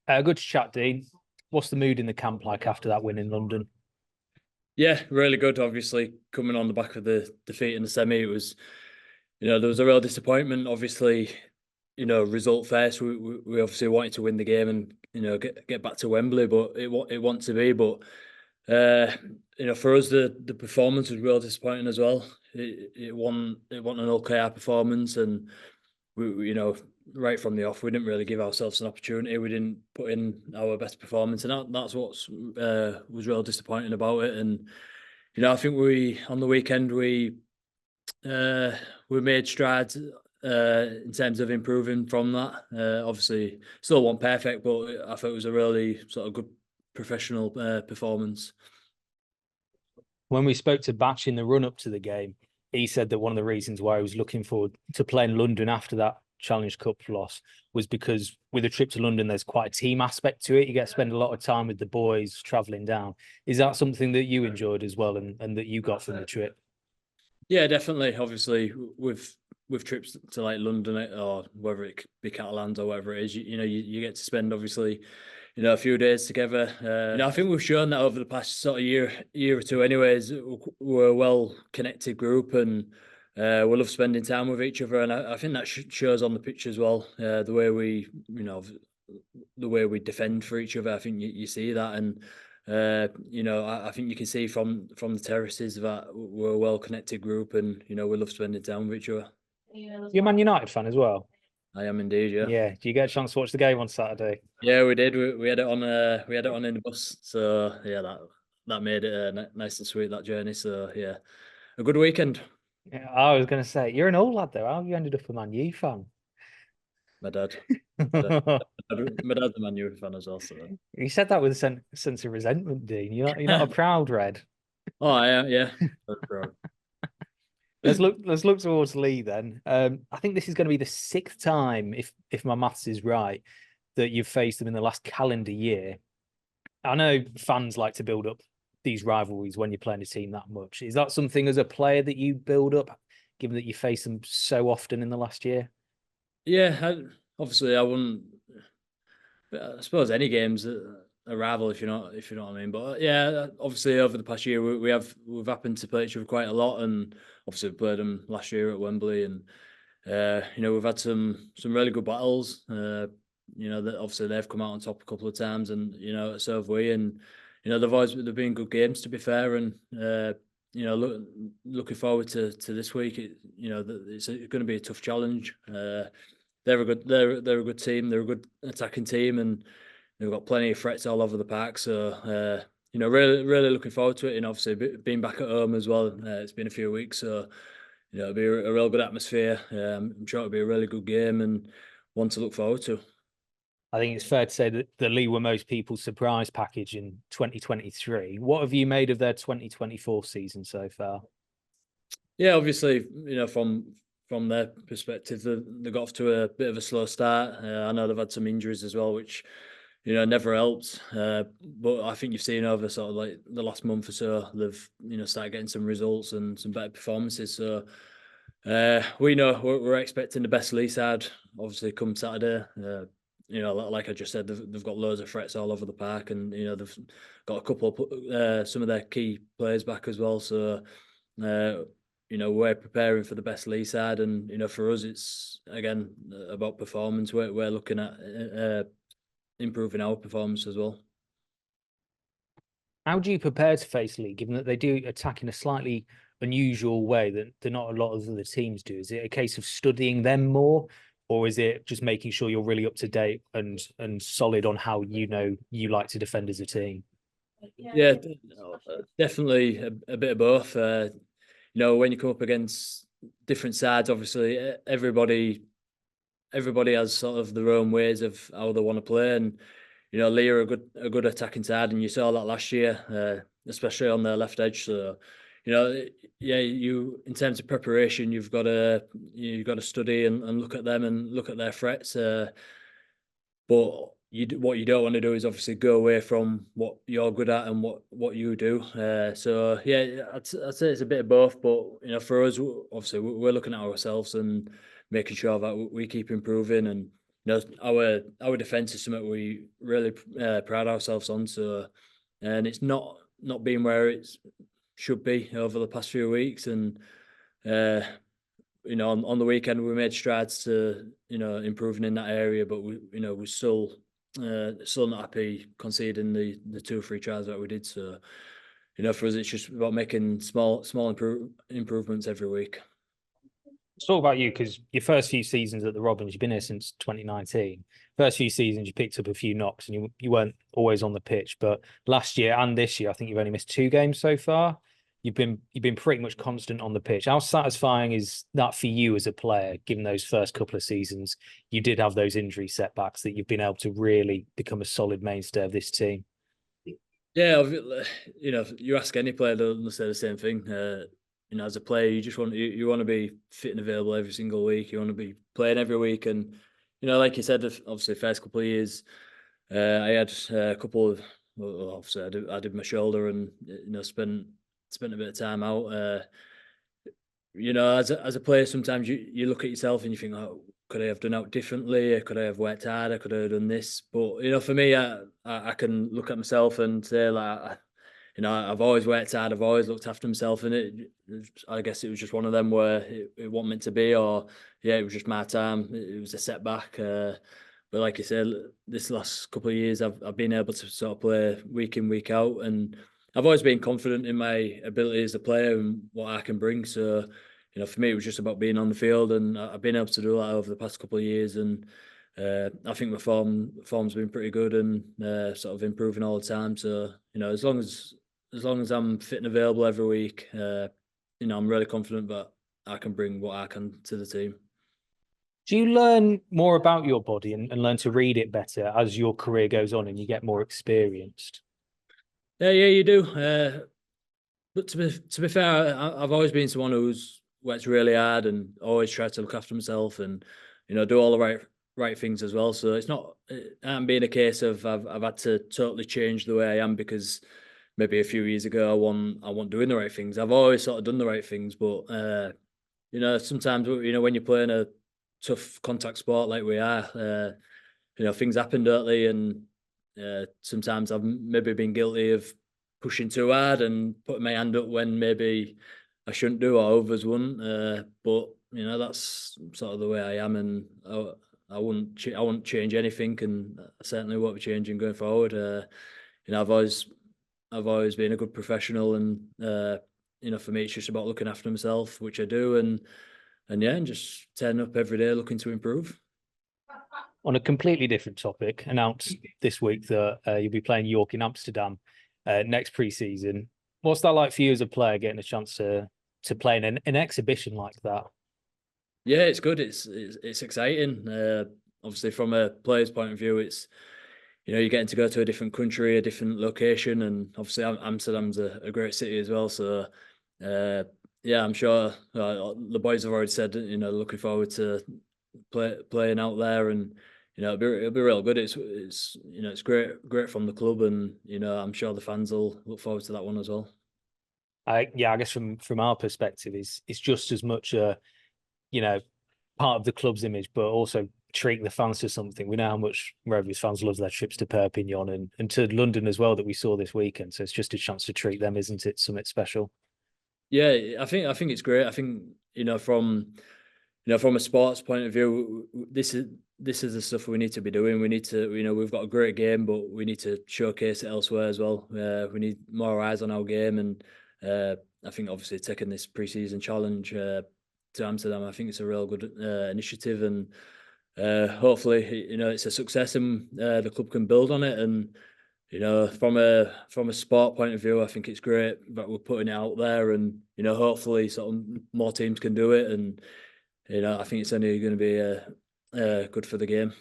Good to chat, Dean. What's the mood in the camp like after that win in London? Yeah, really good. Obviously, coming on the back of the defeat in the semi, it was, there was a real disappointment. Obviously, result first. We obviously wanted to win the game and get back to Wembley, but it wanted to be. But for us, the performance was real disappointing as well. It won an OKR performance, and we right from the off, we didn't really give ourselves an opportunity. We didn't put in our best performance, and that's what was real disappointing about it. And I think we on the weekend we made strides in terms of improving from that. Obviously, still wasn't perfect, but I thought it was a really sort of good professional performance. When we spoke to Batch in the run-up to the game, he said that one of the reasons why he was looking forward to playing London after that Challenge Cup loss was because with a trip to London, there's quite a team aspect to it. You get to spend a lot of time with the boys travelling down. Is that something that you enjoyed as well and that you got from the trip? Yeah, definitely. Obviously, with trips to like London or whether it be Catalans or whatever it is, you get to spend obviously, a few days together. I think we've shown that over the past sort of year or two. Anyways, we're a well connected group and we love spending time with each other, and I think that shows on the pitch as well. The way we defend for each other, I think you see that, and I think you can see from the terraces that we're a well connected group, and we love spending time with each other. You're a Man United fan as well? I am indeed, yeah. Yeah. Do you get a chance to watch the game on Saturday? Yeah, we did. We had it on. We had it on in the bus. So yeah, that made it nice and sweet, that journey. So yeah, a good weekend. Yeah, I was going to say, you're an old lad though. How have you ended up a Man U fan? My dad. My dad's a Man U fan as well. So. You said that with a sense of resentment, Dean. You're not a proud red. Oh, I am. Yeah. Very proud. Let's look towards Leigh then. I think this is going to be the sixth time, if my maths is right, that you've faced them in the last calendar year. I know fans like to build up these rivalries when you're playing a team that much. Is that something as a player that you build up, given that you face them so often in the last year? Yeah, obviously I wouldn't. I suppose any game's a rival if you know what I mean. But yeah, obviously over the past year we've happened to play each other quite a lot, and obviously we played them last year at Wembley, and we've had some really good battles. That obviously they've come out on top a couple of times, and so have we, and they've been good games to be fair, and looking forward to this week. It's going to be a tough challenge. They're a good team. They're a good attacking team, and they've got plenty of threats all over the park. So really looking forward to it. And obviously being back at home as well. It's been a few weeks, so it'll be a real good atmosphere. I'm sure it'll be a really good game and one to look forward to. I think it's fair to say that the Leigh were most people's surprise package in 2023. What have you made of their 2024 season so far? Yeah, obviously, from their perspective, they got off to a bit of a slow start. I know they've had some injuries as well, which never helped. But I think you've seen over sort of like the last month or so, they've started getting some results and some better performances. So we know we're expecting the best Leigh side, obviously, come Saturday. Like I just said, they've got loads of threats all over the park, and they've got a couple of some of their key players back as well. So we're preparing for the best Leigh side, and for us, it's again about performance. We're looking at improving our performance as well. How do you prepare to face Leigh, given that they do attack in a slightly unusual way that not a lot of other teams do? Is it a case of studying them more, or is it just making sure you're really up to date and solid on how you like to defend as a team? Yeah, definitely a bit of both. When you come up against different sides, obviously everybody has sort of their own ways of how they want to play, and Leigh are a good attacking side, and you saw that last year, especially on their left edge. So, you in terms of preparation, you've got to study and look at them and look at their threats. But what you don't want to do is obviously go away from what you're good at and what you do. So yeah, I'd say it's a bit of both. But for us, obviously we're looking at ourselves and making sure that we keep improving, and our defence is something we really pride ourselves on. So, and it's not being where it should be over the past few weeks. And on the weekend we made strides to improving in that area, but we're still not happy conceding the 2 or 3 tries that we did. So, for us, it's just about making small improvements every week. Let's talk about you, because your first few seasons at the Robins, you've been here since 2019. First few seasons, you picked up a few knocks and you weren't always on the pitch. But last year and this year, I think you've only missed 2 games so far. You've been pretty much constant on the pitch. How satisfying is that for you as a player, given those first couple of seasons you did have those injury setbacks, that you've been able to really become a solid mainstay of this team? Yeah, you ask any player, they'll say the same thing. As a player, you just want to be fit and available every single week. You want to be playing every week, and like you said, obviously, first couple of years, I had a couple of. Well, obviously, I did my shoulder, and spent a bit of time out. As a player, sometimes you look at yourself and you think, oh, could I have done out differently? Could I have worked harder? Could I have done this? But for me, I can look at myself and say, like, I've always worked hard. I've always looked after myself, and I guess it was just one of them where it wasn't meant to be, or it was just my time. It was a setback. But like you said, this last couple of years, I've been able to sort of play week in, week out, and I've always been confident in my ability as a player and what I can bring. So, for me, it was just about being on the field, and I've been able to do that over the past couple of years. And I think my form's been pretty good and sort of improving all the time. So, as long as I'm fit and available every week, I'm really confident that I can bring what I can to the team. Do you learn more about your body and learn to read it better as your career goes on and you get more experienced? Yeah, you do. But to be fair, I've always been someone who's worked really hard and always tried to look after myself and do all the right things as well. So it hasn't been a case of I've had to totally change the way I am because maybe a few years ago I wasn't doing the right things. I've always sort of done the right things, but sometimes when you're playing a tough contact sport like we are, things happen, don't they? And sometimes I've maybe been guilty of pushing too hard and putting my hand up when maybe I shouldn't do or others wouldn't. But that's sort of the way I am, and I wouldn't change anything, and I certainly won't be changing going forward. I've always been a good professional, and for me, it's just about looking after myself, which I do, and just turning up every day looking to improve. On a completely different topic, announced this week that you'll be playing York in Amsterdam next pre-season. What's that like for you as a player, getting a chance to play in an exhibition like that? Yeah, it's good. It's exciting. Obviously, from a player's point of view, it's you're getting to go to a different country, a different location, and obviously Amsterdam's a great city as well. So, yeah, I'm sure the boys have already said looking forward to playing out there, and it'll be real good. It's great from the club, and I'm sure the fans will look forward to that one as well. I guess from our perspective, it's just as much a part of the club's image, but also treating the fans to something. We know how much Rovers fans love their trips to Perpignan and to London as well that we saw this weekend. So it's just a chance to treat them, isn't it? Something special. Yeah, I think it's great. I think from a sports point of view, this is the stuff we need to be doing. We need to, we've got a great game, but we need to showcase it elsewhere as well. We need more eyes on our game, and I think obviously taking this pre-season challenge to Amsterdam, I think it's a real good initiative, and hopefully, it's a success, and the club can build on it. And from a sport point of view, I think it's great that we're putting it out there, and hopefully, sort of more teams can do it, and I think it's only going to be good for the game.